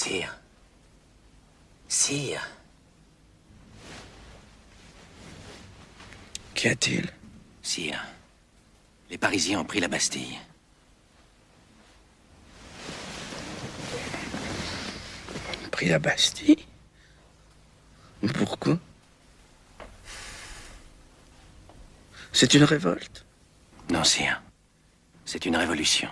Sire. Sire. Qu'y a-t-il? Sire, les Parisiens ont pris la Bastille. Pris la Bastille? Pourquoi? C'est une révolte? Non, sire. C'est une révolution.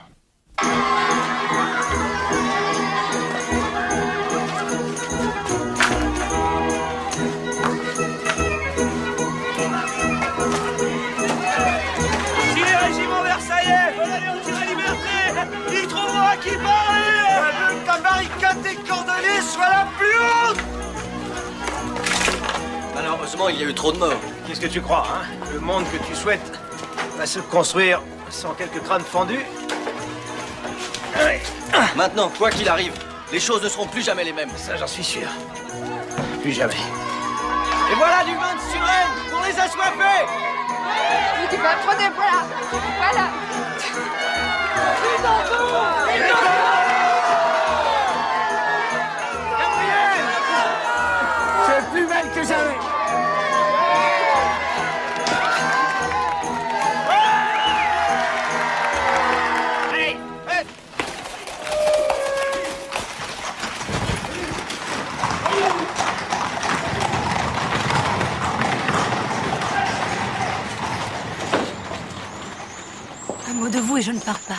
Si les régiments versaillais veulent aller au tir à liberté, ils trouveront à qui parler. Veut que la barricade des Cordeliers soit la plus haute. Malheureusement, il y a eu trop de morts. Qu'est-ce que tu crois, hein? Le monde que tu souhaites va se construire sans quelques crânes fendus? Maintenant, quoi qu'il arrive, les choses ne seront plus jamais les mêmes. Ça, j'en suis sûr. Plus jamais. Et voilà du vin de Suresnes pour les assoiffés. Tu vas prendre, voilà. Voilà. C'est plus belle que jamais. Un mot de vous et je ne pars pas.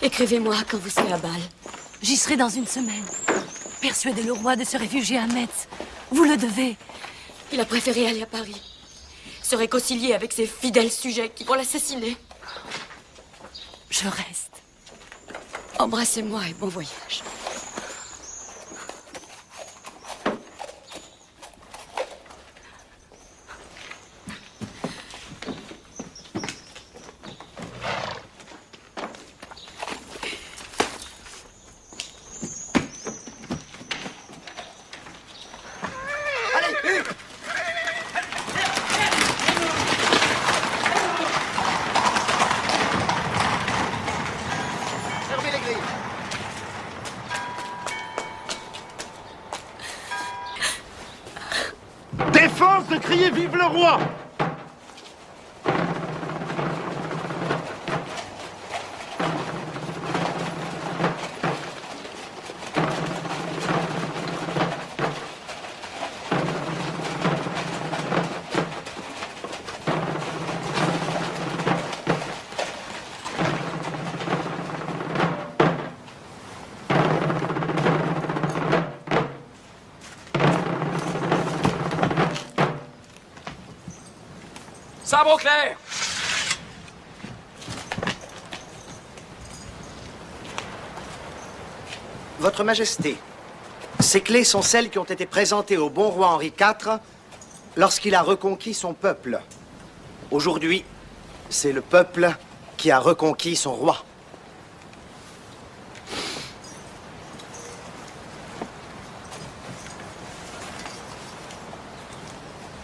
Écrivez-moi quand vous serez à Bâle. J'y serai dans une semaine. Persuadez le roi de se réfugier à Metz. Vous le devez. Il a préféré aller à Paris. Se réconcilier avec ses fidèles sujets qui vont l'assassiner. Je reste. Embrassez-moi et bon voyage. Fermez les grilles. Défense de crier vive le roi. Sabre au clair. Votre Majesté, ces clés sont celles qui ont été présentées au bon roi Henri IV lorsqu'il a reconquis son peuple. Aujourd'hui, c'est le peuple qui a reconquis son roi.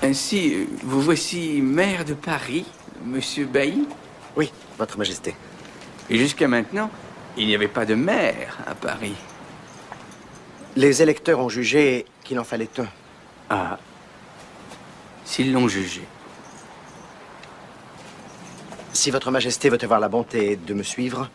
Ainsi, vous voici maire de Paris, monsieur Bailly? Oui, Votre Majesté. Et jusqu'à maintenant, il n'y avait pas de maire à Paris. Les électeurs ont jugé qu'il en fallait un. Ah, s'ils l'ont jugé. Si Votre Majesté veut avoir la bonté de me suivre.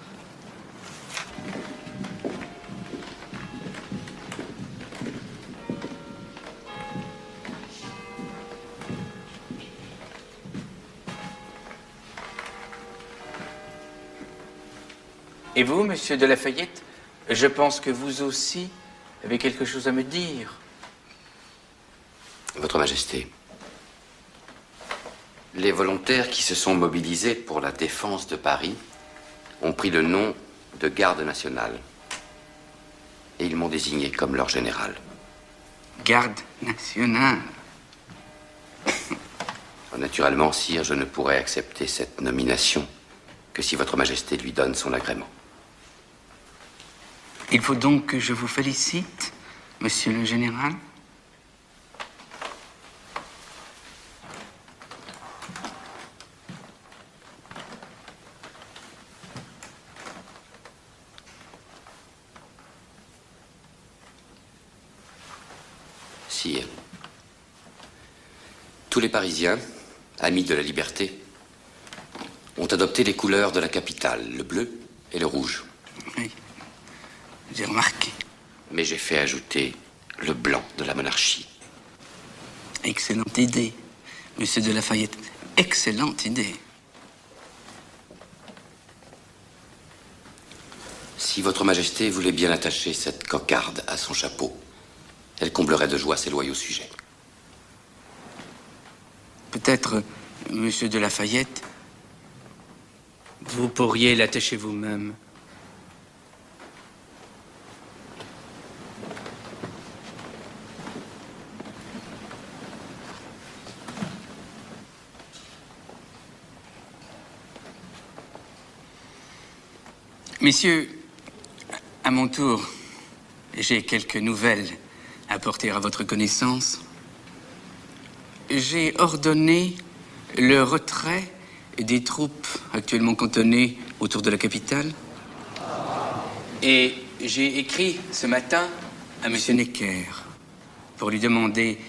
Et vous, monsieur de Lafayette, je pense que vous aussi avez quelque chose à me dire. Votre Majesté, les volontaires qui se sont mobilisés pour la défense de Paris ont pris le nom de Garde nationale. Et ils m'ont désigné comme leur général. Garde nationale. Naturellement, sire, je ne pourrai accepter cette nomination que si Votre Majesté lui donne son agrément. Il faut donc que je vous félicite, monsieur le général. Sire, tous les Parisiens, amis de la liberté, ont adopté les couleurs de la capitale, le bleu et le rouge. Oui, j'ai remarqué. Mais j'ai fait ajouter le blanc de la monarchie. Excellente idée, monsieur de Lafayette. Excellente idée. Si votre majesté voulait bien attacher cette cocarde à son chapeau, elle comblerait de joie ses loyaux sujets. Peut-être, monsieur de Lafayette, vous pourriez l'attacher vous-même. Messieurs, à mon tour, j'ai quelques nouvelles à porter à votre connaissance. J'ai ordonné le retrait des troupes actuellement cantonnées autour de la capitale. Et j'ai écrit ce matin à M. Necker pour lui demander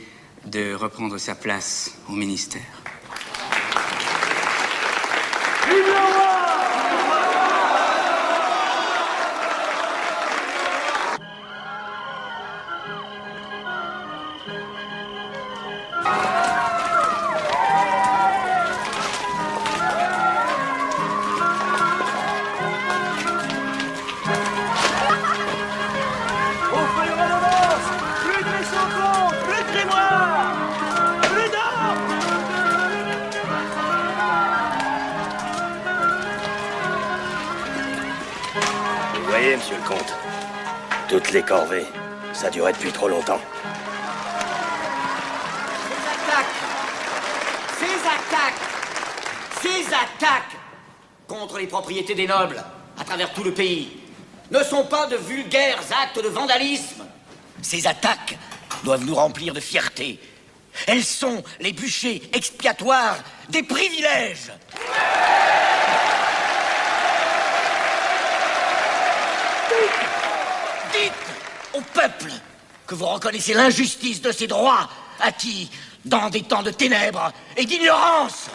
de reprendre sa place au ministère. Vous voyez, monsieur le comte, toutes les corvées, ça durait depuis trop longtemps. Ces attaques contre les propriétés des nobles à travers tout le pays ne sont pas de vulgaires actes de vandalisme. Ces attaques doivent nous remplir de fierté. Elles sont les bûchers expiatoires des privilèges. Dites au peuple que vous reconnaissez l'injustice de ces droits acquis dans des temps de ténèbres et d'ignorance.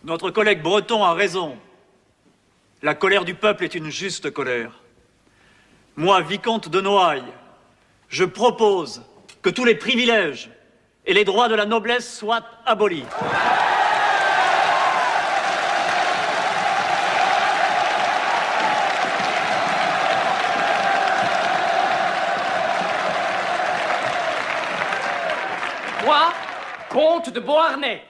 Notre collègue breton a raison. La colère du peuple est une juste colère. Moi, vicomte de Noailles, je propose que tous les privilèges et les droits de la noblesse soient abolis. Moi, comte de Beauharnais,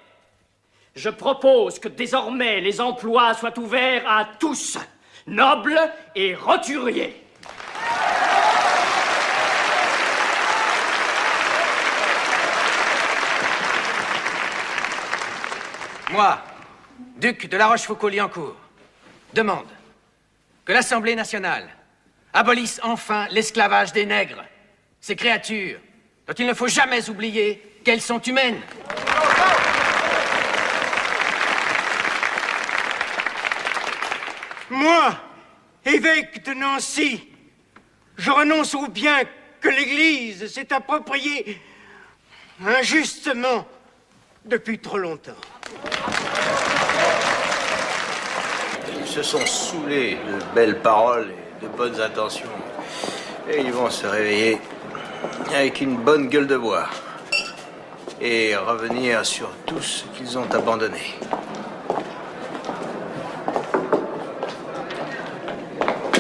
je propose que désormais les emplois soient ouverts à tous, nobles et roturiers. Moi, duc de La Rochefoucauld-Liancourt, demande que l'Assemblée nationale abolisse enfin l'esclavage des nègres, ces créatures dont il ne faut jamais oublier qu'elles sont humaines. Moi, évêque de Nancy, je renonce au bien que l'Église s'est approprié injustement depuis trop longtemps. Ils se sont saoulés de belles paroles et de bonnes intentions. Et ils vont se réveiller avec une bonne gueule de bois et revenir sur tout ce qu'ils ont abandonné.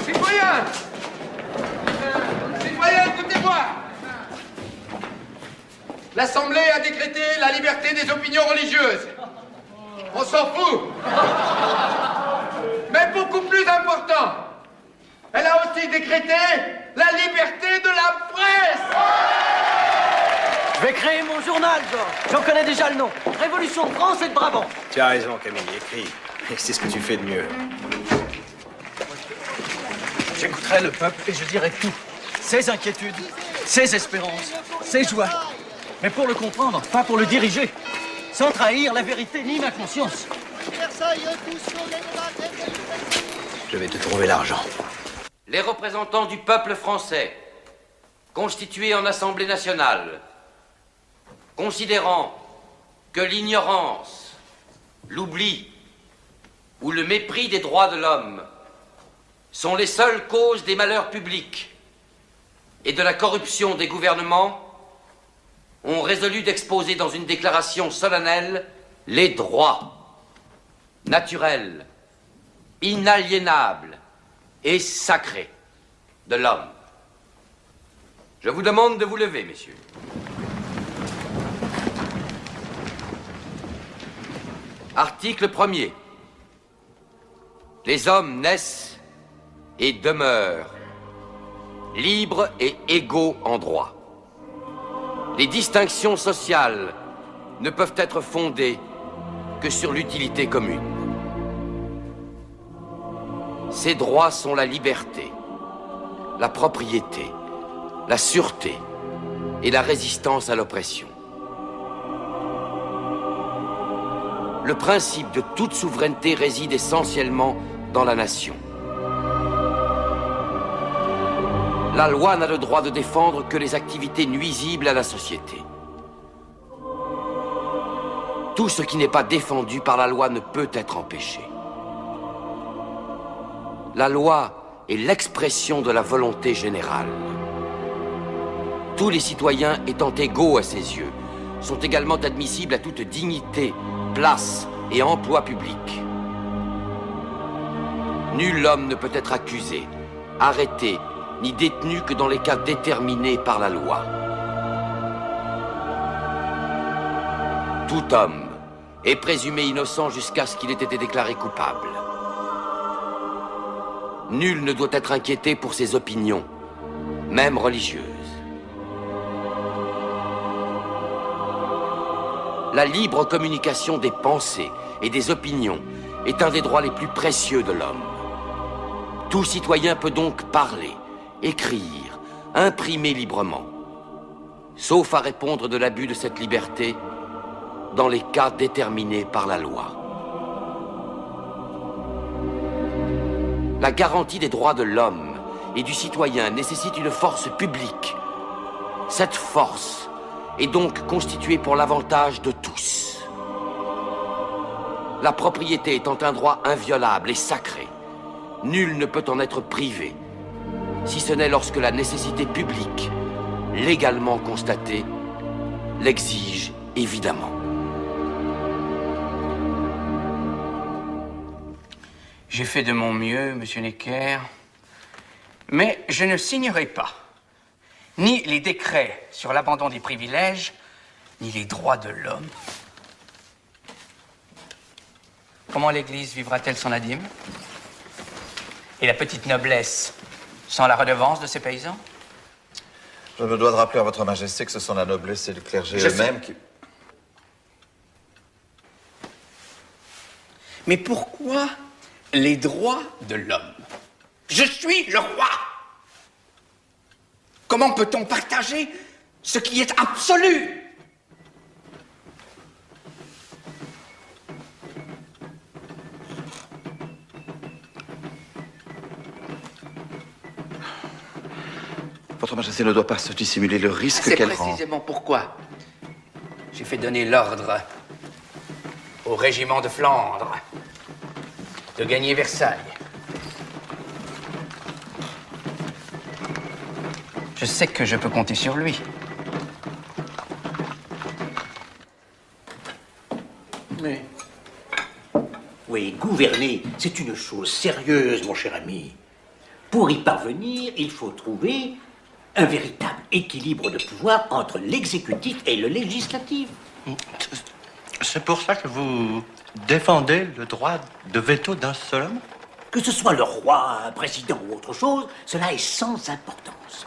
Citoyens! Citoyens, écoutez-moi! L'Assemblée a décrété la liberté des opinions religieuses. On s'en fout. Mais beaucoup plus important, elle a aussi décrété la liberté de la presse. Je vais créer mon journal, Georges. J'en connais déjà le nom. Révolution de France et de Brabant. Tu as raison, Camille, écris. Et c'est ce que tu fais de mieux. J'écouterai le peuple et je dirai tout. Ses inquiétudes, ses espérances, ses joies. Mais pour le comprendre, pas pour le diriger. Sans trahir la vérité ni ma conscience. Je vais te trouver l'argent. Les représentants du peuple français, constitués en Assemblée nationale, considérant que l'ignorance, l'oubli ou le mépris des droits de l'homme sont les seules causes des malheurs publics et de la corruption des gouvernements, ont résolu d'exposer dans une déclaration solennelle les droits naturels, inaliénables et sacrés de l'homme. Je vous demande de vous lever, messieurs. Article 1er. Les hommes naissent et demeurent libres et égaux en droit. Les distinctions sociales ne peuvent être fondées que sur l'utilité commune. Ces droits sont la liberté, la propriété, la sûreté et la résistance à l'oppression. Le principe de toute souveraineté réside essentiellement dans la nation. La loi n'a le droit de défendre que les activités nuisibles à la société. Tout ce qui n'est pas défendu par la loi ne peut être empêché. La loi est l'expression de la volonté générale. Tous les citoyens étant égaux à ses yeux, sont également admissibles à toute dignité, place et emploi public. Nul homme ne peut être accusé, arrêté, ni détenu que dans les cas déterminés par la loi. Tout homme est présumé innocent jusqu'à ce qu'il ait été déclaré coupable. Nul ne doit être inquiété pour ses opinions, même religieuses. La libre communication des pensées et des opinions est un des droits les plus précieux de l'homme. Tout citoyen peut donc parler, écrire, imprimer librement, sauf à répondre de l'abus de cette liberté dans les cas déterminés par la loi. La garantie des droits de l'homme et du citoyen nécessite une force publique. Cette force est donc constituée pour l'avantage de tous. La propriété étant un droit inviolable et sacré, nul ne peut en être privé, si ce n'est lorsque la nécessité publique, légalement constatée, l'exige évidemment. J'ai fait de mon mieux, monsieur Necker, mais je ne signerai pas ni les décrets sur l'abandon des privilèges, ni les droits de l'homme. Comment l'Église vivra-t-elle sans la dîme? Et la petite noblesse sans la redevance de ses paysans? Je me dois de rappeler à votre majesté que ce sont la noblesse et le clergé eux-mêmes qui... Mais pourquoi les droits de l'homme? Je suis le roi! Comment peut-on partager ce qui est absolu? Votre majesté ne doit pas se dissimuler le risque qu'elle rend. C'est précisément pourquoi j'ai fait donner l'ordre au régiment de Flandre de gagner Versailles. Je sais que je peux compter sur lui. Mais... Oui, gouverner, c'est une chose sérieuse, mon cher ami. Pour y parvenir, il faut trouver un véritable équilibre de pouvoir entre l'exécutif et le législatif. C'est pour ça que vous défendez le droit de veto d'un seul homme? Que ce soit le roi, un président ou autre chose, cela est sans importance.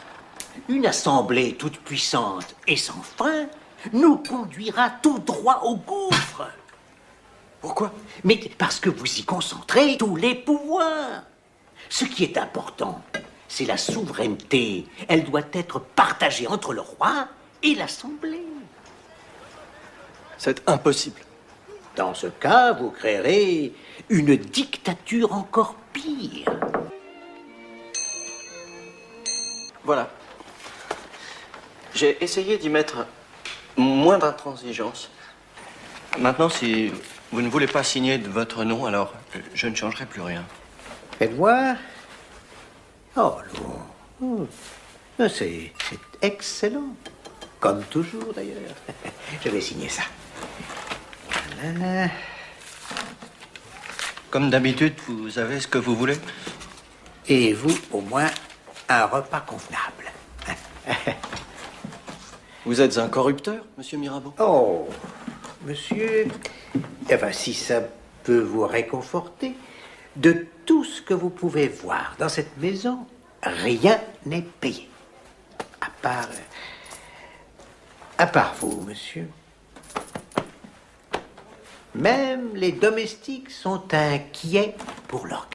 Une assemblée toute puissante et sans fin nous conduira tout droit au gouffre. Pourquoi? Mais parce que vous y concentrez tous les pouvoirs. Ce qui est important, c'est la souveraineté. Elle doit être partagée entre le roi et l'assemblée. C'est impossible. Dans ce cas, vous créerez une dictature encore pire. Voilà. J'ai essayé d'y mettre moins d'intransigeance. Maintenant, si vous ne voulez pas signer de votre nom, alors je ne changerai plus rien. Faites voir. Oh non. C'est excellent. Comme toujours, d'ailleurs. Je vais signer ça. Voilà. Comme d'habitude, vous avez ce que vous voulez. Et vous, au moins, un repas convenable. Vous êtes un corrupteur, monsieur Mirabeau? Oh, monsieur, enfin, si ça peut vous réconforter, de tout ce que vous pouvez voir dans cette maison, rien n'est payé. À part vous, monsieur. Même les domestiques sont inquiets pour leur